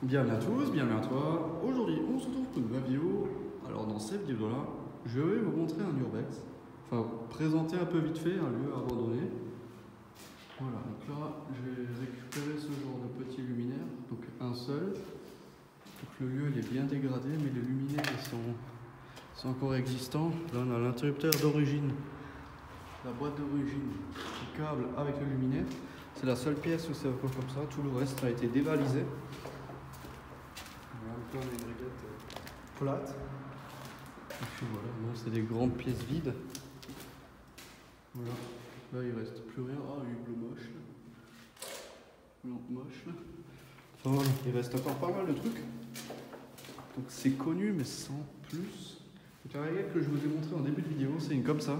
Bienvenue à tous, bienvenue à toi. Aujourd'hui, on se retrouve pour une nouvelle vidéo. Alors, dans cette vidéo-là, je vais vous montrer un urbex. Enfin, présenter un peu vite fait un lieu abandonné. Voilà, donc là, j'ai récupéré ce genre de petit luminaire, donc un seul. Donc le lieu il est bien dégradé, mais les luminaires sont encore existants. Là, on a l'interrupteur d'origine, la boîte d'origine, le câble avec le luminaire. C'est la seule pièce où c'est encore comme ça, tout le reste a été dévalisé. Voilà, donc là, on a une réglette plate. Et puis voilà, bon, c'est des grandes pièces vides. Voilà, là il reste plus rien. Ah, hublot moche. Lampe moche. Enfin voilà, il reste encore pas mal de trucs. Donc c'est connu, mais sans plus. Donc la réglette que je vous ai montrée en début de vidéo, c'est une comme ça.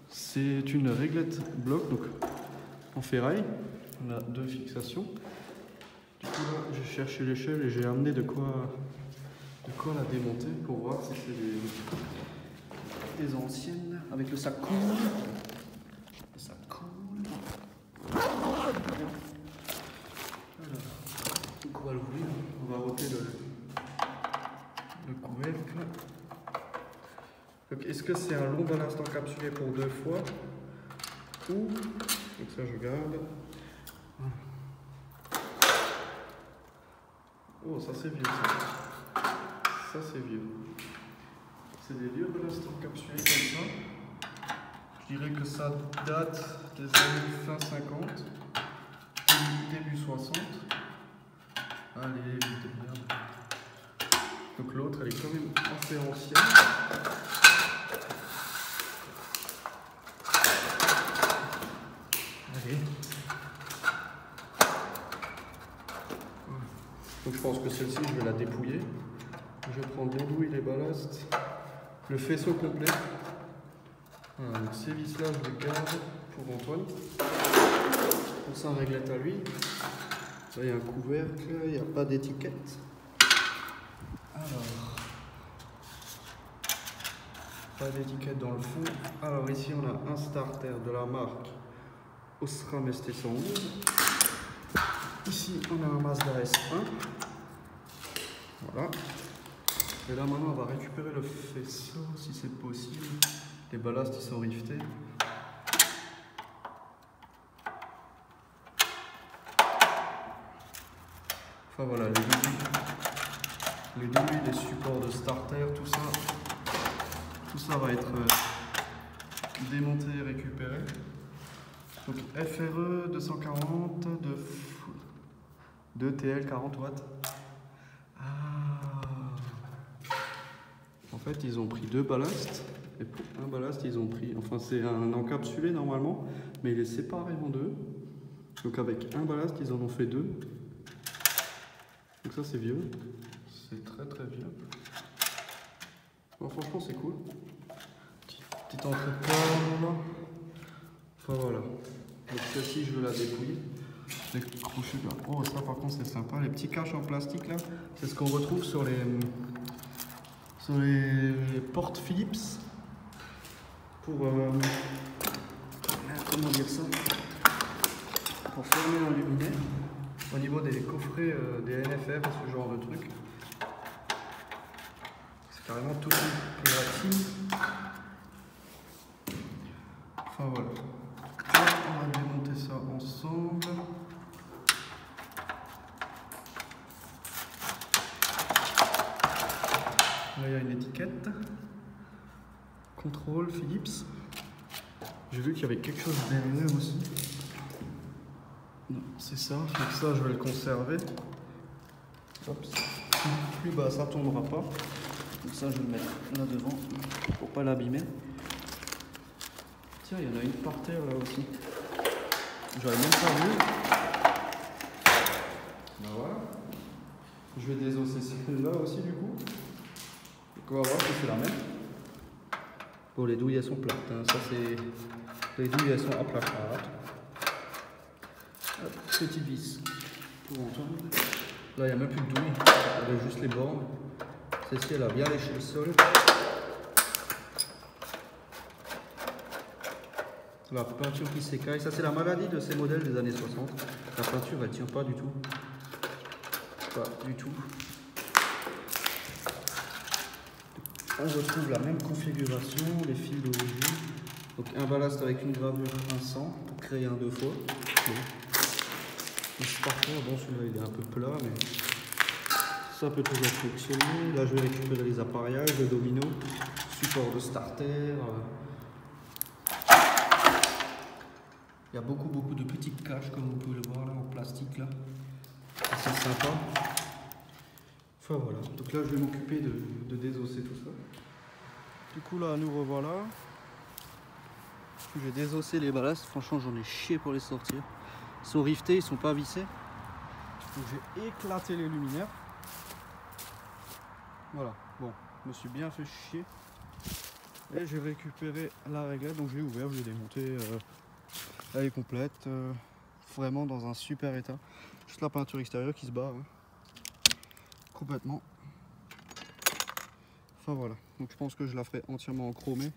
C'est une réglette bloc, donc en ferraille. On a deux fixations. Du coup là, j'ai cherché l'échelle et j'ai amené de quoi la démonter pour voir si c'est des anciennes avec le sac cool. Le sac cool. Voilà. Donc on va l'ouvrir, on va ôter le couvercle. Donc est-ce que c'est un long ballast encapsulé pour 2 fois ou, donc ça je garde. Oh, ça c'est vieux ça. Ça c'est vieux. C'est des vieux ballasts encapsulés comme ça. Je dirais que ça date des années fin 50, début 60. Allez, vite bien. Donc l'autre elle est quand même assez ancienne. Allez. Donc je pense que celle-ci, je vais la dépouiller. Je vais prendre l'aiguille, les ballasts, le faisceau complet. Voilà, donc ces vis-là, je les garde pour Antoine. Pour sa réglette à lui. Là, il y a un couvercle, il n'y a pas d'étiquette. Alors, pas d'étiquette dans le fond. Alors ici, on a un starter de la marque Osram ST111. Ici, on a un Mazda S1. Voilà. Et là, maintenant, on va récupérer le faisceau, si c'est possible. Les ballasts, ils sont riftés. Enfin, voilà, les douilles, les supports de starter, tout ça va être démonté et récupéré. Donc, FRE 240 de TL 40 watts. En fait, ils ont pris 2 ballasts, et pour un ballast, ils ont pris, enfin c'est un encapsulé normalement, mais il est séparé en 2. Donc avec un ballast, ils en ont fait 2. Donc ça c'est vieux, c'est très vieux. Bon, franchement c'est cool. Petite entrée de câble. Enfin voilà. Donc celle-ci je veux la dépouiller. Oh ça par contre c'est sympa, les petits caches en plastique là, c'est ce qu'on retrouve sur les portes Philips pour comment dire ça, pour fermer un luminaire au niveau des coffrets des NFR, ce genre de truc. C'est carrément tout une platine. Enfin voilà. On va démonter ça ensemble. Là, il y a une étiquette. Contrôle Philips. J'ai vu qu'il y avait quelque chose derrière aussi. Non, c'est ça. Donc ça, je vais le conserver. Hop. Plus bas, ça ne tombera pas. Donc ça, je vais le mettre là devant pour pas l'abîmer. Tiens, il y en a une par terre là aussi. J'aurais même pas vu. Ben voilà. Je vais désosser celle-là aussi du coup. Donc on va voir si c'est la même. Bon, les douilles elles sont plates, hein. Ça c'est. Les douilles elles sont à plat. Petit vis pour Antoine. Là il n'y a même plus de douilles, il y a juste les bornes. Celle-ci elle a bien léché le sol. La peinture qui s'écaille, ça c'est la maladie de ces modèles des années 60. La peinture elle tient pas du tout. Pas du tout. On retrouve la même configuration, les fils d'origine. Donc un ballast avec une gravure 100 pour créer un 2 fois. Bon. Le starter, bon celui-là il est un peu plat, mais ça peut toujours fonctionner. Là je vais récupérer les appareillages, le domino, support de starter. Il y a beaucoup de petits caches comme vous pouvez le voir là en plastique là. C'est sympa. Enfin voilà, donc là je vais m'occuper de désosser tout ça. Du coup là nous revoilà. J'ai désossé les ballasts, franchement j'en ai chié pour les sortir. Ils sont riftés, ils sont pas vissés. Donc j'ai éclaté les luminaires. Voilà, bon, je me suis bien fait chier. Et j'ai récupéré la réglette, donc je l'ai ouvert, je l'ai démonté. Elle est complète, vraiment dans un super état. Juste la peinture extérieure qui se barre. Hein. Complètement. Enfin voilà, donc je pense que je la ferai entièrement en chromé.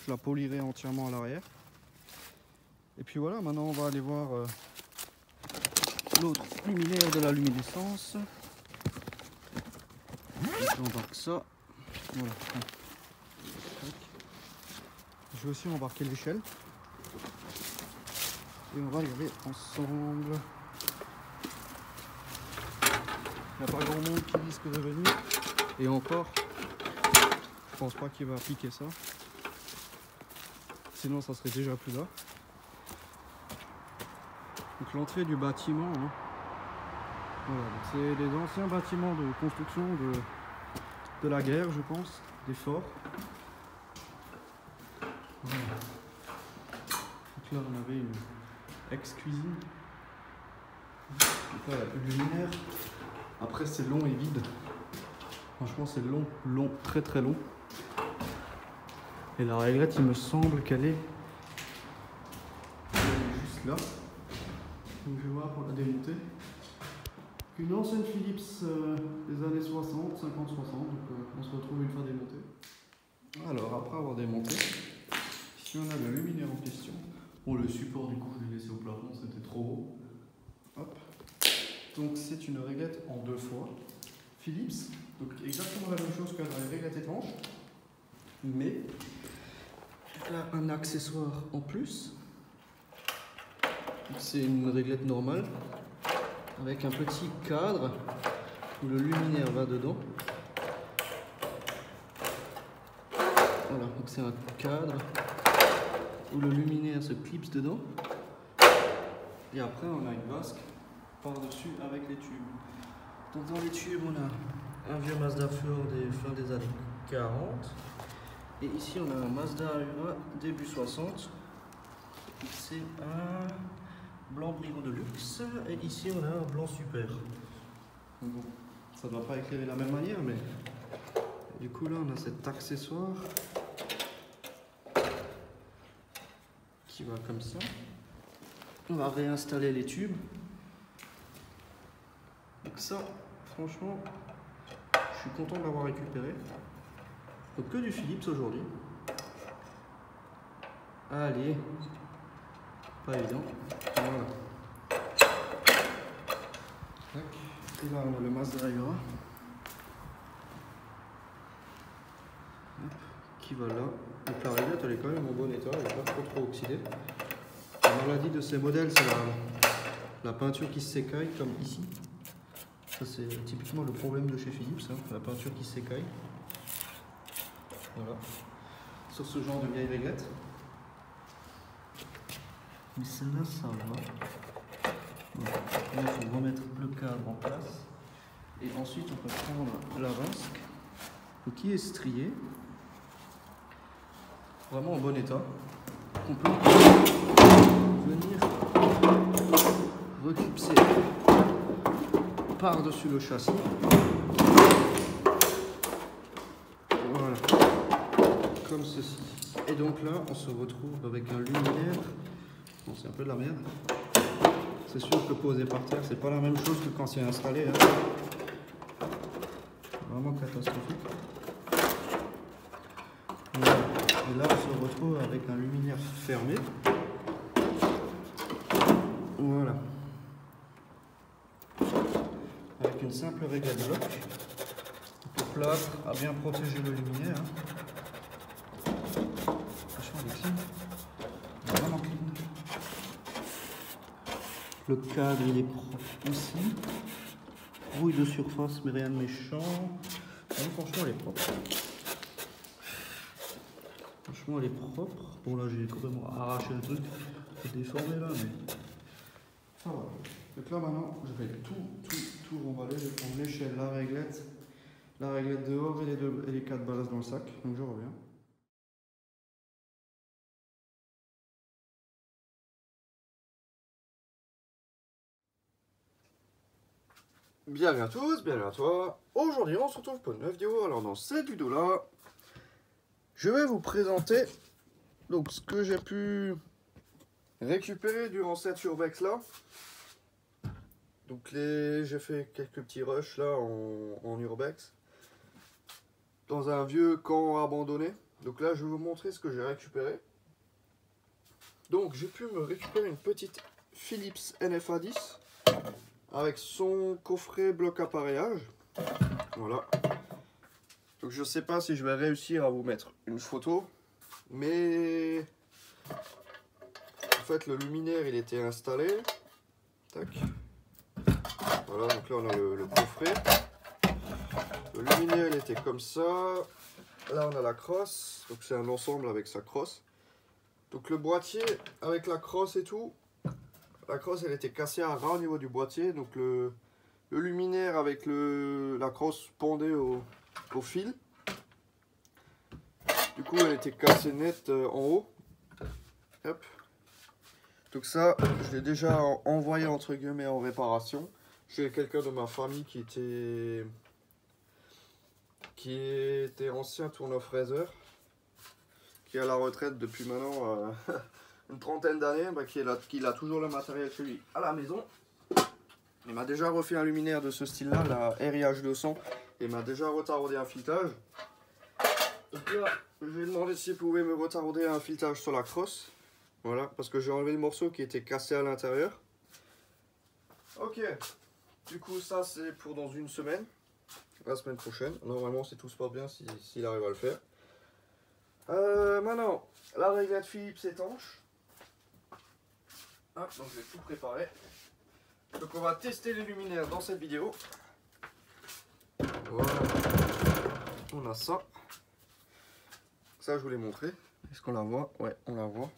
Je la polirai entièrement à l'arrière. Et puis voilà, maintenant on va aller voir l'autre luminaire de la luminescence. J'embarque ça. Voilà. Je vais aussi embarquer l'échelle. Et on va regarder ensemble. Il n'y a pas grand monde qui risque de venir. Et encore, je pense pas qu'il va appliquer ça. Sinon ça serait déjà plus là. Donc l'entrée du bâtiment, hein. Voilà, c'est des anciens bâtiments de construction de la guerre, je pense, des forts. Voilà. Donc là on avait une ex-cuisine. Donc là il n'y a plus de luminaire. Après c'est long et vide. Franchement c'est long, très long. Et la réglette il me semble qu'elle est juste là. Donc je vais voir pour la démonter. Une ancienne Philips des années 60, 50-60, donc on se retrouve une fois démontée. Alors après avoir démonté, ici on a le luminaire en question. Bon le support du coup je l'ai laissé au plafond, c'était trop haut. Hop. Donc c'est une réglette en 2 fois. Philips, donc exactement la même chose que la réglette étanche. Mais elle a un accessoire en plus. C'est une réglette normale avec un petit cadre où le luminaire va dedans. Voilà, donc c'est un cadre où le luminaire se clipse dedans. Et après on a une vasque par-dessus avec les tubes. Donc dans les tubes on a un vieux Mazda Fur des fins des années 40. Et ici on a un Mazda Aura début 60. C'est un blanc brillant de luxe. Et ici on a un blanc super. Bon, ça ne doit pas éclairer de la même manière, mais du coup là on a cet accessoire qui va comme ça. On va réinstaller les tubes. Donc ça, franchement, je suis content de l'avoir récupéré. Donc que du Philips aujourd'hui. Allez, pas évident. Voilà. Et là on a le Mazda Aura qui va là. Donc la réglette elle est quand même en bon état, elle n'est pas trop oxydée. La maladie de ces modèles c'est la peinture qui s'écaille comme ici. Ça c'est typiquement le problème de chez Philips, hein, la peinture qui s'écaille. Voilà. Sur ce genre de vieille réglette. Mais celle-là ça va. Voilà. Là, il faut remettre le cadre en place. Et ensuite, on peut prendre la vasque qui est striée. Vraiment en bon état. On peut venir reclipser par-dessus le châssis. Voilà. Comme ceci. Et donc là, on se retrouve avec un luminaire. Bon, c'est un peu de la merde. C'est sûr que poser par terre, c'est pas la même chose que quand c'est installé. Hein. Vraiment catastrophique. Voilà. Et là, on se retrouve avec un luminaire fermé. Voilà. avec une simple réglette bloc. Le plâtre a bien protégé le luminaire. Franchement, il est clean. Il est vraiment clean. Le cadre, il est propre aussi. Rouille de surface, mais rien de méchant. Donc, franchement, elle est propre. Franchement, elle est propre. Bon, là, j'ai complètement arraché le truc. C'est déformé là, mais ça va. Donc là, maintenant, je vais tout remballer. Je vais prendre l'échelle, la réglette dehors et les 4 ballasts dans le sac. Donc, je reviens. Bienvenue à tous, bienvenue à toi. Aujourd'hui, on se retrouve pour une nouvelle vidéo. Alors, dans cette vidéo-là, je vais vous présenter donc ce que j'ai pu récupérer durant cette urbex là. Donc, j'ai fait quelques petits rushs là en urbex dans un vieux camp abandonné. Donc là, je vais vous montrer ce que j'ai récupéré. Donc, j'ai pu me récupérer une petite Philips NFA 10 avec son coffret bloc appareillage. Voilà. Donc je sais pas si je vais réussir à vous mettre une photo, mais en fait le luminaire il était installé. Tac. Voilà, donc là on a le coffret. Le luminaire il était comme ça. Là on a la crosse, donc c'est un ensemble avec sa crosse. Donc le boîtier avec la crosse et tout, la crosse elle était cassée à ras au niveau du boîtier, donc le luminaire avec la crosse pendait au fil. Du coup elle était cassée nette en haut. Hop. Donc ça je l'ai déjà envoyé entre guillemets en réparation chez quelqu'un de ma famille qui était ancien tourneur-fraiseur, qui est à la retraite depuis maintenant une trentaine d'années, qui a toujours le matériel chez lui à la maison. Il m'a déjà refait un luminaire de ce style là, la RIH 200, et m'a déjà retardé un filetage. Donc là, je lui ai demandé s'il pouvait me retarder un filetage sur la crosse. Voilà, parce que j'ai enlevé le morceau qui était cassé à l'intérieur. Ok, du coup ça c'est pour dans une semaine, la semaine prochaine. Normalement si tout se passe bien, s'il arrive à le faire. Maintenant, la réglette Philips étanche. Ah, donc je vais tout préparer. Donc on va tester les luminaires dans cette vidéo. Voilà, on a ça. Ça je vous l'ai montré. Est-ce qu'on la voit? Ouais, on la voit.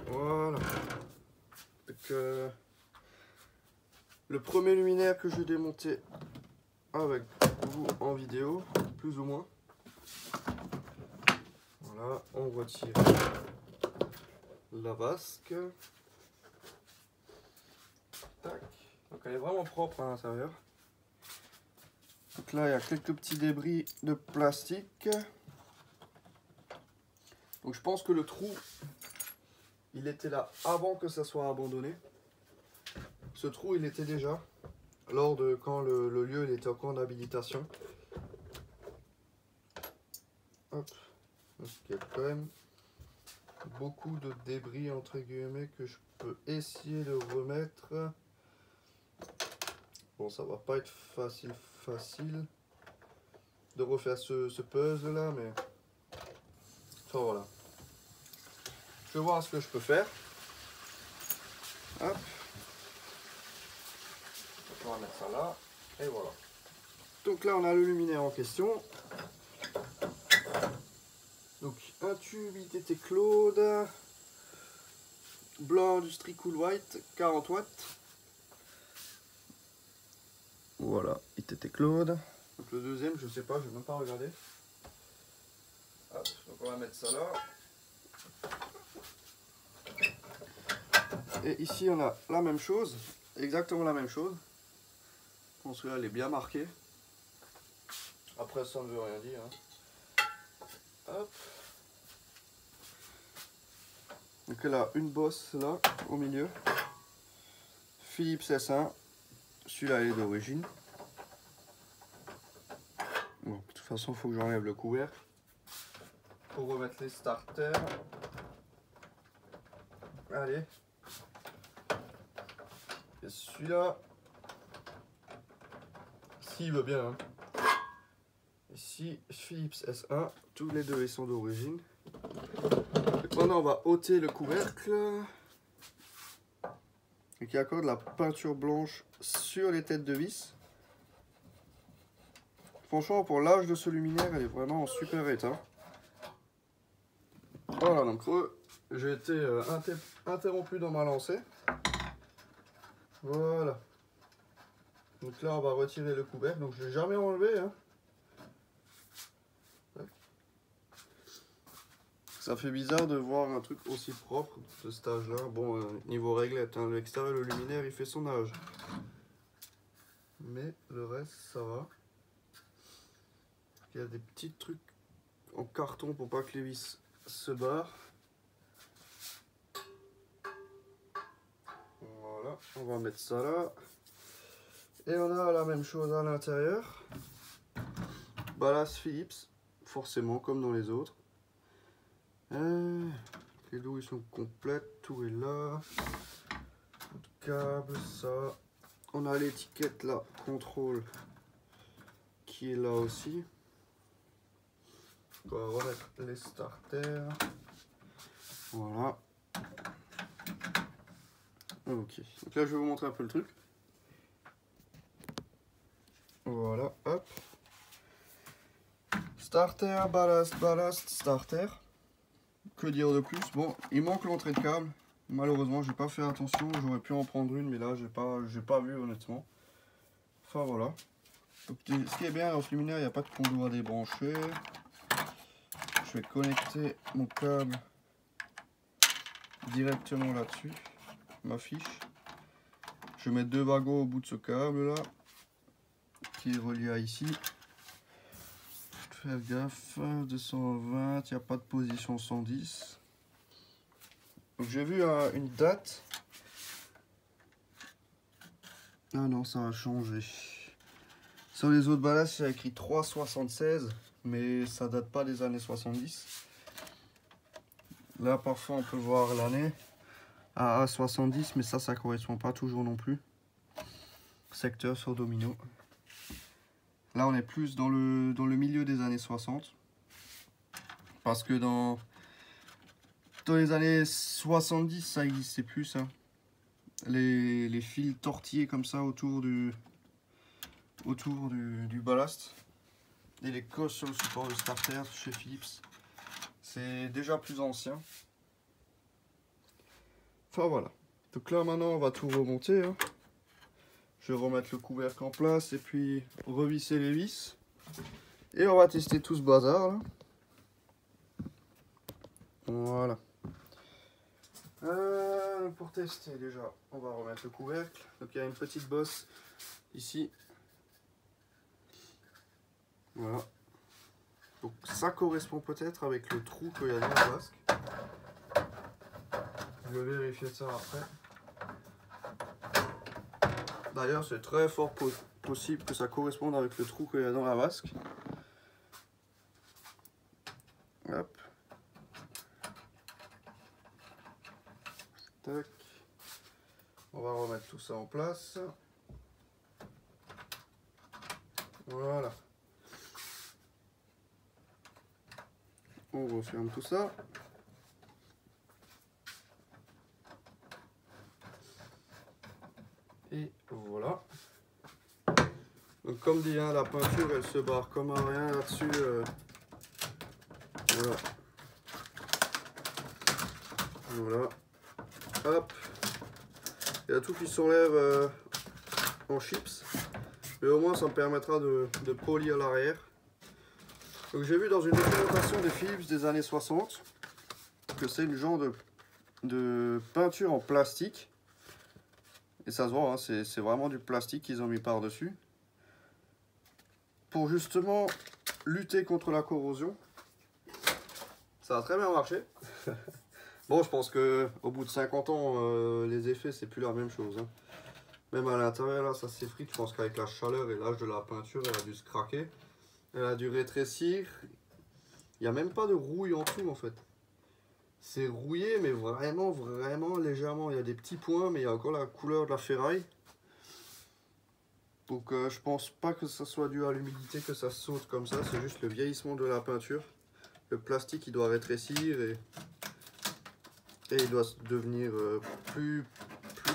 Voilà. Donc, le premier luminaire que je vais démonter avec vous en vidéo, plus ou moins. Voilà, on retire la vasque. Tac. Donc elle est vraiment propre à l'intérieur. Donc là il y a quelques petits débris de plastique. Donc je pense que le trou il était là avant que ça soit abandonné. Ce trou il était déjà lors de quand le lieu il était encore en habilitation. Hop. Donc il y a quand même beaucoup de débris entre guillemets que je peux essayer de remettre. Bon, ça va pas être facile de refaire ce puzzle là, mais enfin voilà. Je vais voir ce que je peux faire. Hop. On va mettre ça là, et voilà. Donc là on a le luminaire en question. Donc un tube ITT Claude, blanc industrie Cool White, 40 watts. Voilà, ITT Claude. Donc le deuxième, je sais pas, je vais même pas regarder. Hop, donc on va mettre ça là. Et ici on a la même chose, exactement la même chose. Bon, celui-là elle est bien marquée. Après ça ne veut rien dire. Hein. Hop. Donc elle a une bosse là au milieu. Philips S1. Celui-là est d'origine. Bon, de toute façon, il faut que j'enlève le couvercle pour remettre les starters. Allez. Et celui-là, s'il veut bien. Hein. Ici, Philips S1, tous les deux ils sont d'origine. Maintenant on va ôter le couvercle. Et il y a encore de la peinture blanche sur les têtes de vis. Franchement, pour l'âge de ce luminaire, elle est vraiment en super état. Voilà, donc j'ai été interrompu dans ma lancée. Voilà. Donc là, on va retirer le couvercle. Donc je ne l'ai jamais enlevé. Hein. Ça fait bizarre de voir un truc aussi propre de cet âge-là. Bon, niveau réglette, hein, l'extérieur, le luminaire, il fait son âge. Mais le reste, ça va. Il y a des petits trucs en carton pour pas que les vis se barrent. Voilà, on va mettre ça là. Et on a la même chose à l'intérieur. Ballast Philips, forcément comme dans les autres. Les douilles sont complètes, tout est là. Câble, ça. On a l'étiquette là, contrôle, qui est là aussi. On va remettre les starters. Voilà. Ok. Donc là, je vais vous montrer un peu le truc. Voilà, hop. Starter, ballast, starter. Que dire de plus? Bon, il manque l'entrée de câble. Malheureusement, j'ai pas fait attention. J'aurais pu en prendre une, mais là, j'ai pas vu honnêtement. Enfin voilà. Donc, ce qui est bien dans ce luminaire, il n'y a pas de conduit à débrancher. Je vais connecter mon câble directement là-dessus, ma fiche. Je vais mettre 2 wagons au bout de ce câble là, qui est relié à ici. Faire gaffe, 220, il n'y a pas de position 110. Donc j'ai vu une date. Ah non, ça a changé. Sur les autres ballasts, il y a écrit 3,76, mais ça date pas des années 70. Là, parfois, on peut voir l'année à 70, mais ça correspond pas toujours non plus. Secteur sur domino. Là, on est plus dans le milieu des années 60. Parce que dans les années 70, ça n'existait plus, ça. Les fils tortillés comme ça autour du ballast. Et les cosses sur le support de starter chez Philips. C'est déjà plus ancien. Enfin voilà. Donc là maintenant on va tout remonter. Hein. Je vais remettre le couvercle en place et puis revisser les vis. Et on va tester tout ce bazar là. Voilà. Pour tester déjà, on va remettre le couvercle. Donc il y a une petite bosse ici. Voilà. Donc ça correspond peut-être avec le trou qu'il y a dans la vasque. Je vais vérifier ça après. D'ailleurs, c'est très fort possible que ça corresponde avec le trou qu'il y a dans la vasque. Hop. Tac. On va remettre tout ça en place. Voilà. On referme tout ça. Et voilà. Donc comme dit, hein, la peinture elle se barre comme un rien là-dessus. Voilà. Voilà. Hop. Il y a tout qui s'enlève en chips. Mais au moins ça me permettra de polir l'arrière. Donc j'ai vu dans une documentation des Philips des années 60 que c'est une genre de peinture en plastique. Et ça se voit, hein, c'est vraiment du plastique qu'ils ont mis par-dessus. Pour justement lutter contre la corrosion. Ça a très bien marché. Bon, je pense que au bout de 50 ans, les effets, c'est plus la même chose. Hein. Même à l'intérieur, là, ça s'effrite. Je pense qu'avec la chaleur et l'âge de la peinture, elle a dû se craquer. Elle a dû rétrécir. Il n'y a même pas de rouille en dessous, en fait. C'est rouillé, mais vraiment, vraiment légèrement. Il y a des petits points, mais il y a encore la couleur de la ferraille. Donc je pense pas que ça soit dû à l'humidité que ça saute comme ça, c'est juste le vieillissement de la peinture. Le plastique il doit rétrécir et il doit devenir plus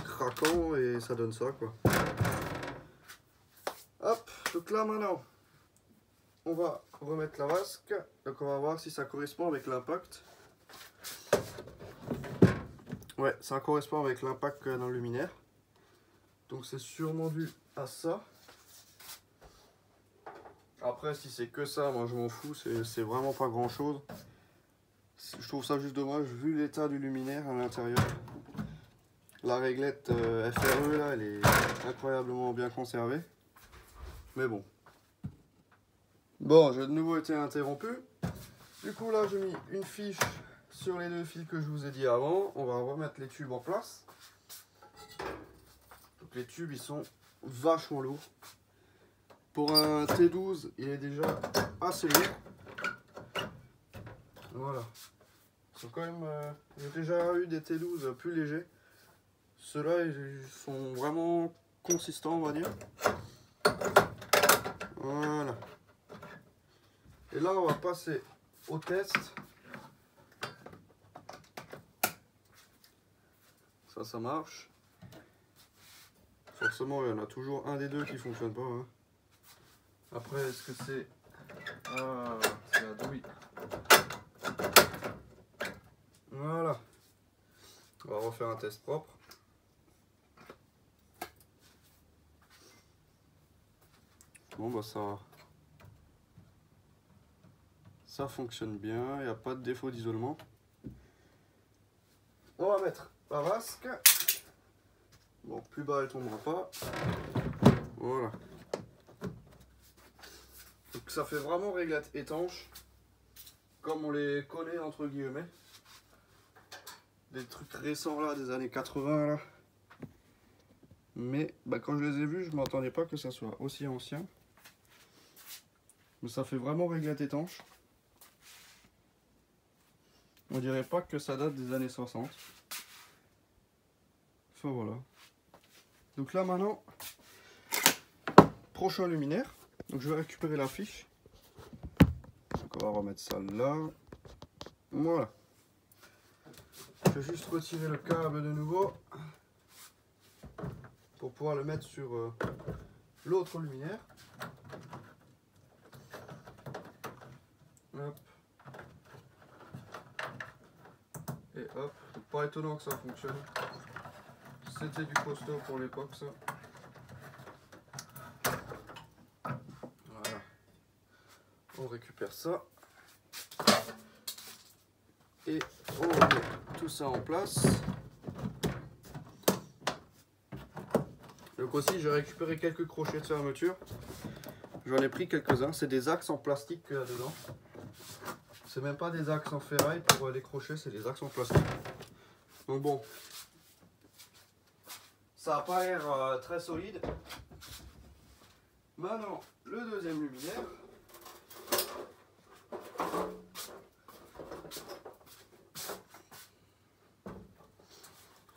craquant et ça donne ça quoi. Hop, donc là maintenant on va remettre la vasque, donc on va voir si ça correspond avec l'impact. Ouais, ça correspond avec l'impact dans le luminaire. Donc c'est sûrement dû à ça. Après si c'est que ça, moi je m'en fous, c'est vraiment pas grand chose. Je trouve ça juste dommage vu l'état du luminaire à l'intérieur. La réglette FRE là, elle est incroyablement bien conservée. Mais bon. Bon, j'ai de nouveau été interrompu. Du coup là j'ai mis une fiche sur les 2 fils que je vous ai dit avant. On va remettre les tubes en place. Donc les tubes ils sont vachement lourds. Pour un T12 il est déjà assez lourd. Voilà. Ils sont quand même, j'ai déjà eu des T12 plus légers. Ceux-là ils sont vraiment consistants on va dire. Voilà. Et là on va passer au test. Ça marche. Forcément il y en a toujours un des deux qui fonctionne pas. Hein. Après est-ce que c'est... Ah, c'est la douille. Voilà. On va refaire un test propre. Bon bah ça fonctionne bien, il n'y a pas de défaut d'isolement. On va mettre la vasque. Bon, plus bas elle tombera pas. Voilà. Donc ça fait vraiment réglette étanche, comme on les connaît entre guillemets. Des trucs récents là, des années 80 là. Mais bah, quand je les ai vus, je ne m'attendais pas que ça soit aussi ancien. Mais ça fait vraiment réglette étanche. On dirait pas que ça date des années 60. Enfin voilà. Donc là maintenant, prochain luminaire. Donc je vais récupérer la fiche. Donc on va remettre ça là. Voilà. Je vais juste retirer le câble de nouveau pour pouvoir le mettre sur l'autre luminaire. Hop. Et hop. Donc, pas étonnant que ça fonctionne. C'était du costaud pour l'époque ça. Voilà. On récupère ça. Et on remet tout ça en place. Donc aussi j'ai récupéré quelques crochets de fermeture. J'en ai pris quelques-uns. C'est des axes en plastique qu'il y a dedans. C'est même pas des axes en ferraille pour les crochets, c'est des axes en plastique. Donc bon, ça n'a pas l'air très solide. Maintenant, le deuxième luminaire.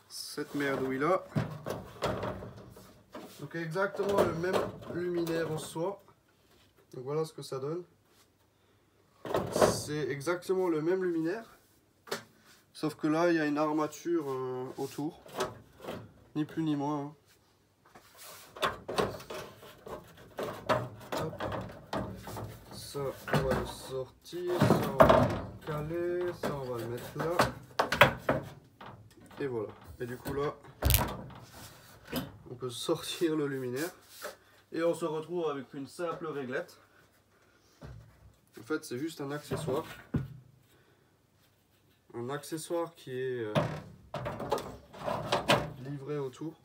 Cette merdouille là. Donc exactement le même luminaire en soie. Donc voilà ce que ça donne. C'est exactement le même luminaire. Sauf que là il y a une armature autour. Ni plus ni moins. Hein. Hop. Ça on va le sortir. Ça on va le caler. Ça on va le mettre là. Et voilà. Et du coup là, on peut sortir le luminaire et on se retrouve avec une simple réglette. En fait, c'est juste un accessoire. Un accessoire qui est livré autour.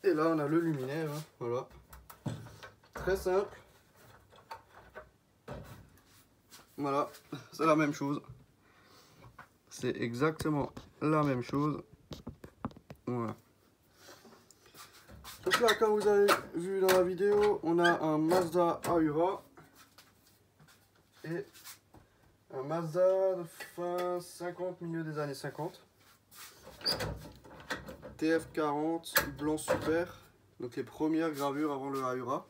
Et là, on a le luminaire. Hein, voilà. Très simple. Voilà, c'est la même chose. C'est exactement la même chose. Voilà. Donc là, comme vous avez vu dans la vidéo, on a un Mazda Aura et un Mazda de fin 50, milieu des années 50. TF40 blanc super. Donc les premières gravures avant le Ahura.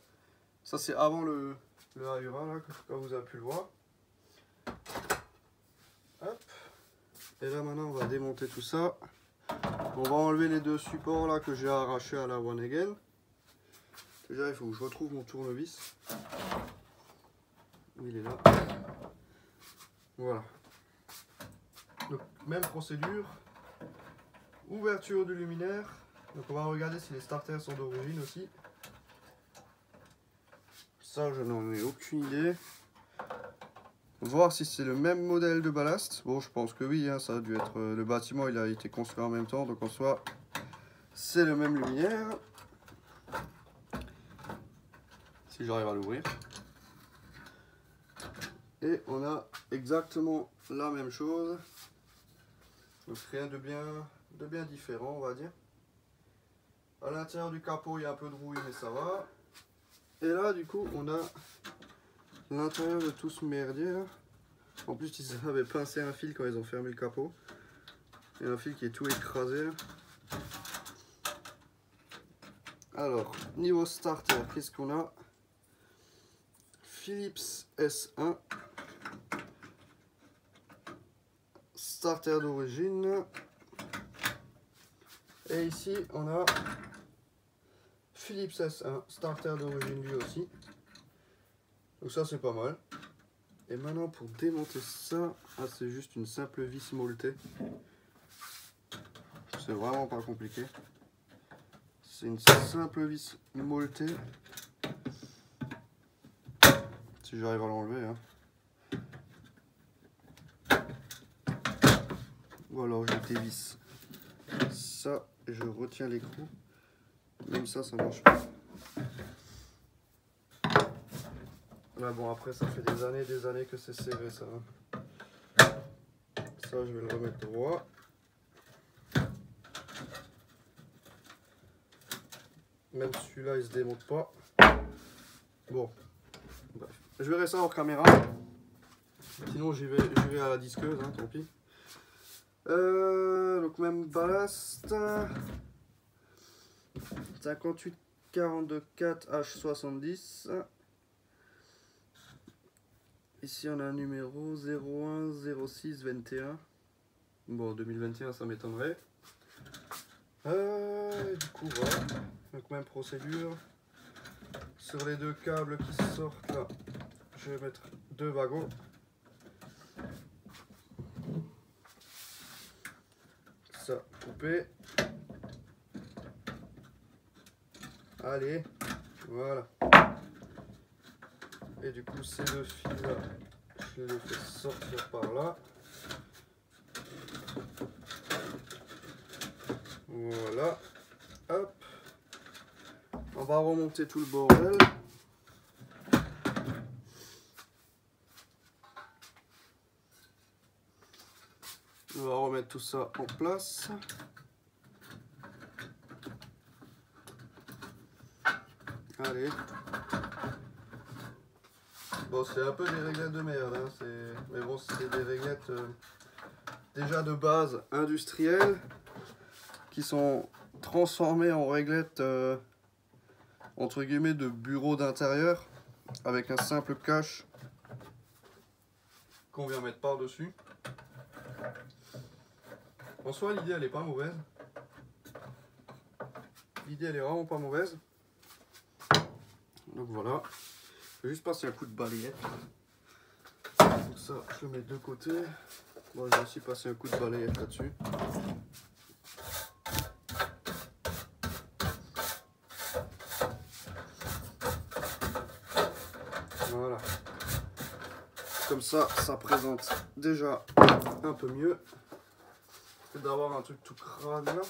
Ça c'est avant le Ahura là, comme vous avez pu le voir. Hop. Et là maintenant on va démonter tout ça. On va enlever les deux supports là que j'ai arrachés à la One Again. Déjà il faut que je retrouve mon tournevis. Il est là. Voilà. Donc même procédure. Ouverture du luminaire. Donc on va regarder si les starters sont d'origine aussi. Ça je n'en ai aucune idée. Voir si c'est le même modèle de ballast. Bon je pense que oui, hein, ça a dû être. Le bâtiment il a été construit en même temps, donc en soi c'est le même luminaire. Si j'arrive à l'ouvrir. Et on a exactement la même chose. Donc rien de bien différent on va dire. À l'intérieur du capot il y a un peu de rouille mais ça va. Et là du coup on a l'intérieur de tout ce merdier là. En plus ils avaient pincé un fil quand ils ont fermé le capot. Il y a un fil qui est tout écrasé là. Alors niveau starter qu'est-ce qu'on a? Philips S1. Starter d'origine. Et ici on a Philips S1, starter d'origine lui aussi. Donc ça c'est pas mal. Et maintenant pour démonter ça, c'est juste une simple vis molletée. C'est vraiment pas compliqué. C'est une simple vis molletée. Si j'arrive à l'enlever. Hein. Ou alors je dévisse ça et je retiens l'écrou. Même ça marche pas. Là bon après ça fait des années que c'est serré ça. Ça je vais le remettre droit. Même celui-là il se démonte pas. Bon. Bref. Je verrai ça hors caméra. Sinon j'y vais à la disqueuse, hein, tant pis. Donc même ballast. 58 42 4 H70. Ici on a un numéro 01 06 21. Bon 2021 ça m'étonnerait. Du coup voilà. Donc même procédure. Sur les deux câbles qui sortent là, je vais mettre deux wagons. Ça coupé. Allez, voilà. Et du coup ces deux fils là, je les fais sortir par là. Voilà. Hop. On va remonter tout le bordel. On va remettre tout ça en place. Allez. Bon, c'est un peu des réglettes de merde, hein. Mais bon, c'est des réglettes déjà de base industrielles qui sont transformées en réglettes entre guillemets de bureau d'intérieur avec un simple cache qu'on vient mettre par dessus. En soi l'idée elle est pas mauvaise. L'idée elle est vraiment pas mauvaise. Donc voilà. Je vais juste passer un coup de balayette. Donc ça je le mets de côté. Bon, je vais aussi passer un coup de balayette là-dessus. Voilà. Comme ça présente déjà un peu mieux que d'avoir un truc tout crade là.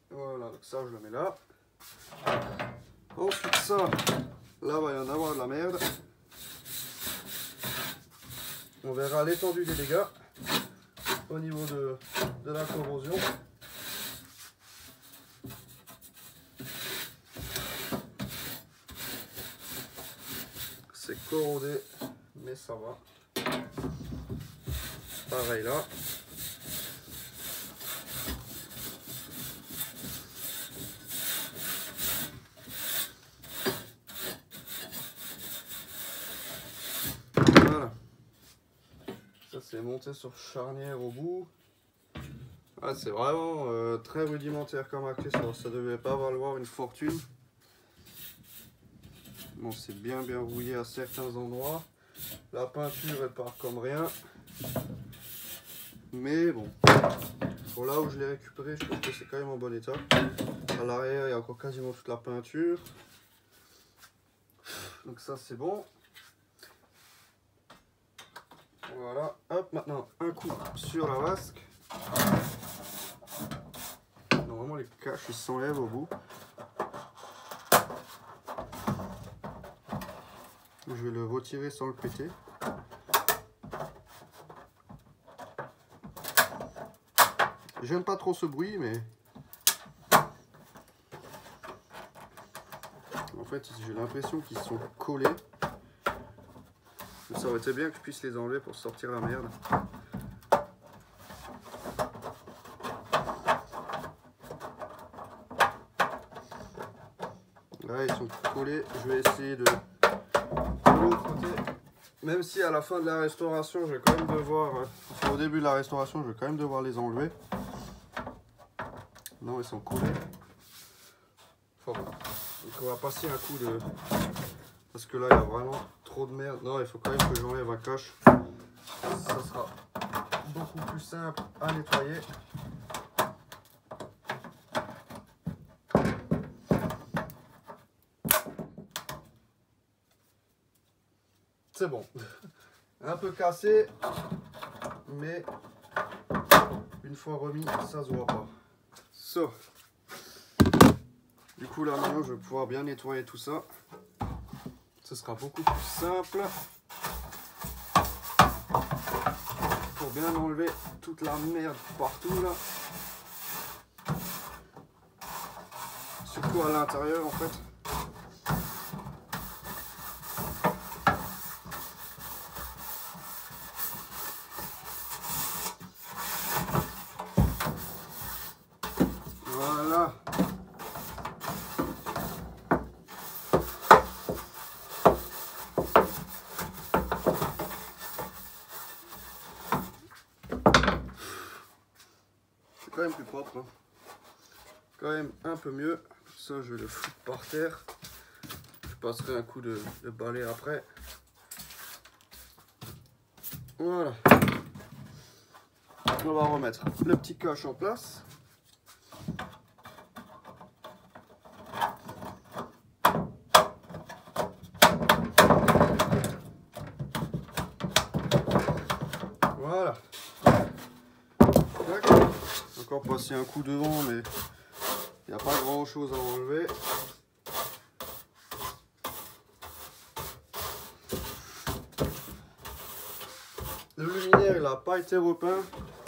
Voilà, donc ça je le mets là. Ensuite ça, là il va y en avoir de la merde. On verra l'étendue des dégâts au niveau de la corrosion. C'est corrodé, mais ça va. Pareil là. monter sur charnière au bout. Ah, c'est vraiment très rudimentaire comme accessoire, ça devait pas valoir une fortune. Bon, c'est bien rouillé à certains endroits. La peinture elle part comme rien. Mais bon, pour là où je l'ai récupéré, je trouve que c'est quand même en bon état. À l'arrière, il y a encore quasiment toute la peinture. Donc ça c'est bon. Voilà, hop, maintenant un coup sur la vasque. Normalement les caches ils s'enlèvent au bout. Je vais le retirer sans le péter. J'aime pas trop ce bruit, mais en fait j'ai l'impression qu'ils sont collés. Ça aurait été bien que je puisse les enlever pour sortir la merde. Là ils sont collés, je vais essayer de l'autre côté. Même si à la fin de la restauration, je vais quand même devoir, enfin, au début de la restauration, je vais quand même devoir les enlever. Non, ils sont collés. Enfin, bon. Donc on va passer un coup de... Parce que là, il y a vraiment trop de merde. Non, il faut quand même que j'enlève un cache. Ça sera beaucoup plus simple à nettoyer. C'est bon. Un peu cassé, mais une fois remis, ça se voit pas. So. Du coup là maintenant je vais pouvoir bien nettoyer tout ça. Ce sera beaucoup plus simple. Pour bien enlever toute la merde partout là. Surtout à l'intérieur en fait. Voilà. C'est quand même plus propre. Hein. Quand même un peu mieux. Ça, je vais le foutre par terre. Je passerai un coup de balai après. Voilà. On va remettre le petit cache en place. Voilà. Encore passer un coup devant, mais il n'y a pas grand chose à enlever. Le luminaire il n'a pas été repeint,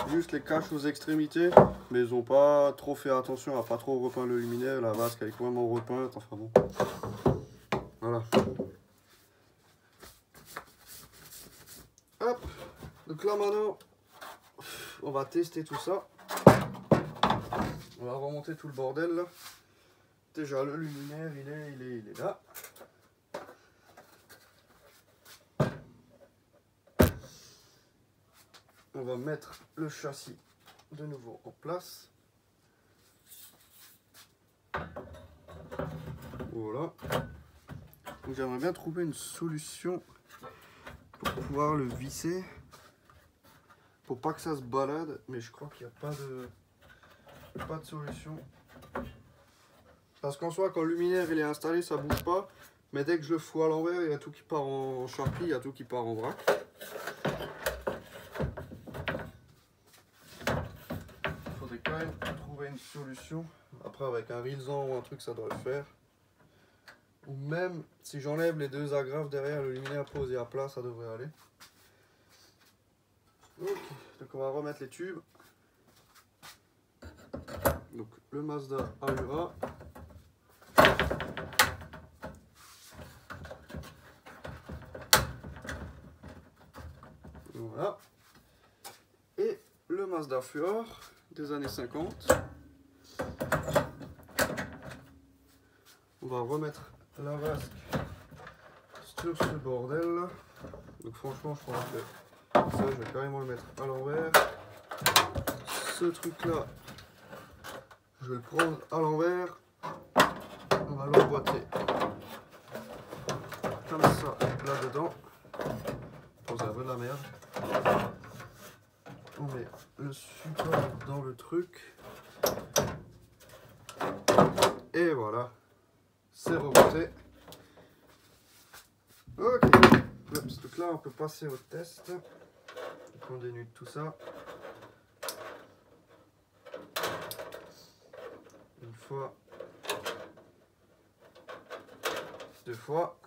juste les caches aux extrémités, mais ils n'ont pas trop fait attention à pas trop repeindre le luminaire. La vasque elle est complètement repeinte, enfin bon. Voilà. Hop, donc là maintenant, on va tester tout ça. On va remonter tout le bordel là. Déjà le luminaire il est là. On va mettre le châssis de nouveau en place. Voilà. Donc j'aimerais bien trouver une solution pour pouvoir le visser. Pour pas que ça se balade, mais je crois qu'il n'y a pas de solution. Parce qu'en soi, quand le luminaire il est installé, ça bouge pas. Mais dès que je le fous à l'envers, il y a tout qui part en charpie, il y a tout qui part en vrac. Il faudrait quand même trouver une solution. Après, avec un rilsan ou un truc, ça doit le faire. Ou même, si j'enlève les deux agrafes derrière, le luminaire posé à plat, ça devrait aller. Ok, donc on va remettre les tubes. Donc le Mazda Ahura. Voilà. Et le Mazda Furor des années 50. On va remettre la vasque sur ce bordel là. Donc franchement je pense que Ça, je vais carrément le mettre à l'envers. Ce truc là, je vais le prendre à l'envers. On va l'emboîter comme ça là dedans. Pose un peu de la merde. On met le support dans le truc. Et voilà, c'est remonté. Ok, ce truc là on peut passer au test. Donc on dénude tout ça. Une fois, deux fois.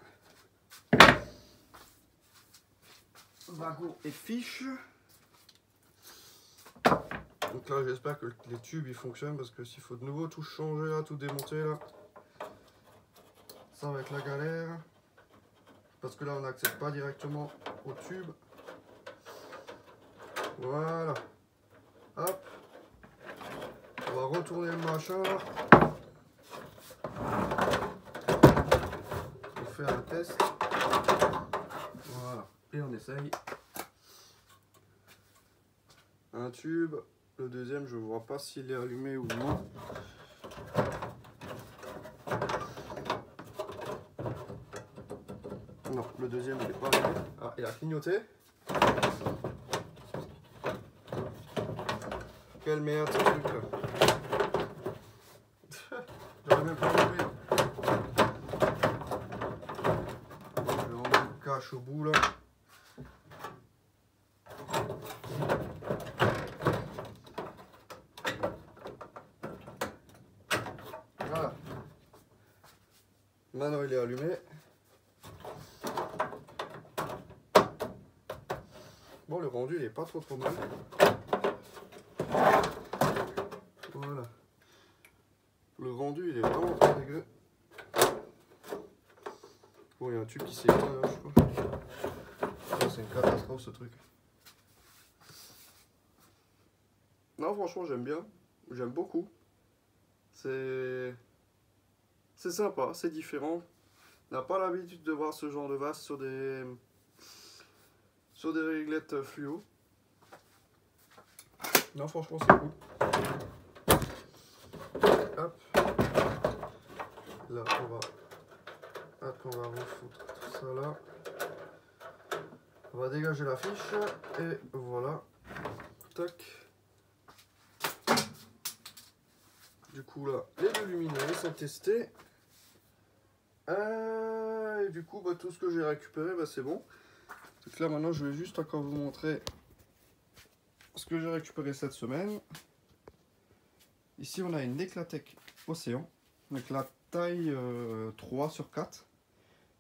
Wagon et fiche. Donc là j'espère que les tubes ils fonctionnent parce que s'il faut de nouveau tout changer là, tout démonter là, ça va être la galère. Parce que là on n'accède pas directement au tube. Voilà. Hop. On va retourner le machin là. Pour faire un test. Voilà. Et on essaye. Un tube. Le deuxième, je vois pas s'il est allumé ou non. Non, le deuxième, il est pas allumé. Ah, il a clignoté. Quelle merde ce truc là. J'aurais même pas compris. Je vais en mettre le cache au bout là. Voilà. Maintenant il est allumé. Bon, le rendu il est pas trop mal. Voilà. Le rendu il est vraiment pas dégueu. Bon, il y a un tube qui s'est éteint là, je crois. C'est une catastrophe ce truc. Non, franchement, j'aime bien. J'aime beaucoup. C'est sympa, c'est différent. On n'a pas l'habitude de voir ce genre de vase sur des réglettes fluo. Non, franchement, c'est cool. Hop. Là, on va refoutre tout ça là. On va dégager la fiche et voilà. Tac. Du coup là, les deux lumineux sont testés. Et du coup, bah, tout ce que j'ai récupéré, bah, c'est bon. Donc là maintenant, je vais juste encore vous montrer ce que j'ai récupéré cette semaine. Ici, on a une Declatec Océan. Donc la taille 3 sur 4.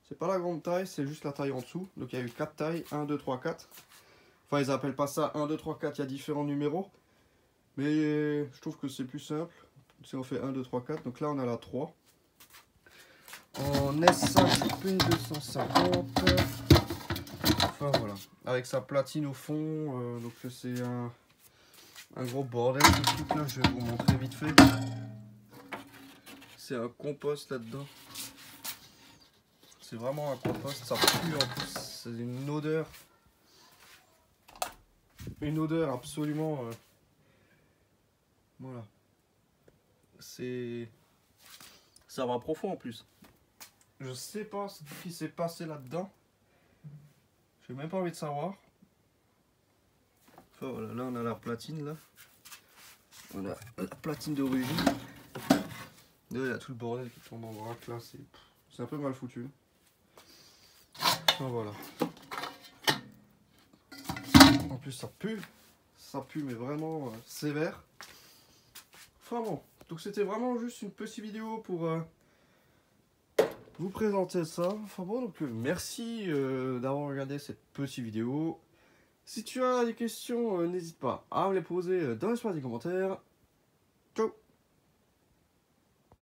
C'est pas la grande taille, c'est juste la taille en dessous. Donc il y a eu 4 tailles, 1, 2, 3, 4. Enfin, ils appellent pas ça 1, 2, 3, 4, il y a différents numéros. Mais je trouve que c'est plus simple. Si on fait 1, 2, 3, 4. Donc là, on a la 3. En S5 P250. Enfin voilà. Avec sa platine au fond. Donc c'est un gros bordel. Ce truc là, je vais vous montrer vite fait. C'est un compost là-dedans. C'est vraiment un compost. Ça pue en plus. C'est une odeur. Une odeur absolument. Voilà. Ça va profond en plus. Je sais pas ce qui s'est passé là-dedans. J'ai même pas envie de savoir. Enfin voilà, là on a la platine là. On a la platine d'origine. Là il y a tout le bordel qui tombe en vrac là. C'est un peu mal foutu. Enfin voilà. En plus ça pue. Ça pue mais vraiment sévère. Enfin bon. Donc c'était vraiment juste une petite vidéo pour vous présenter ça. Enfin bon, donc merci d'avoir regardé cette petite vidéo. Si tu as des questions, n'hésite pas à me les poser dans l'espace des commentaires.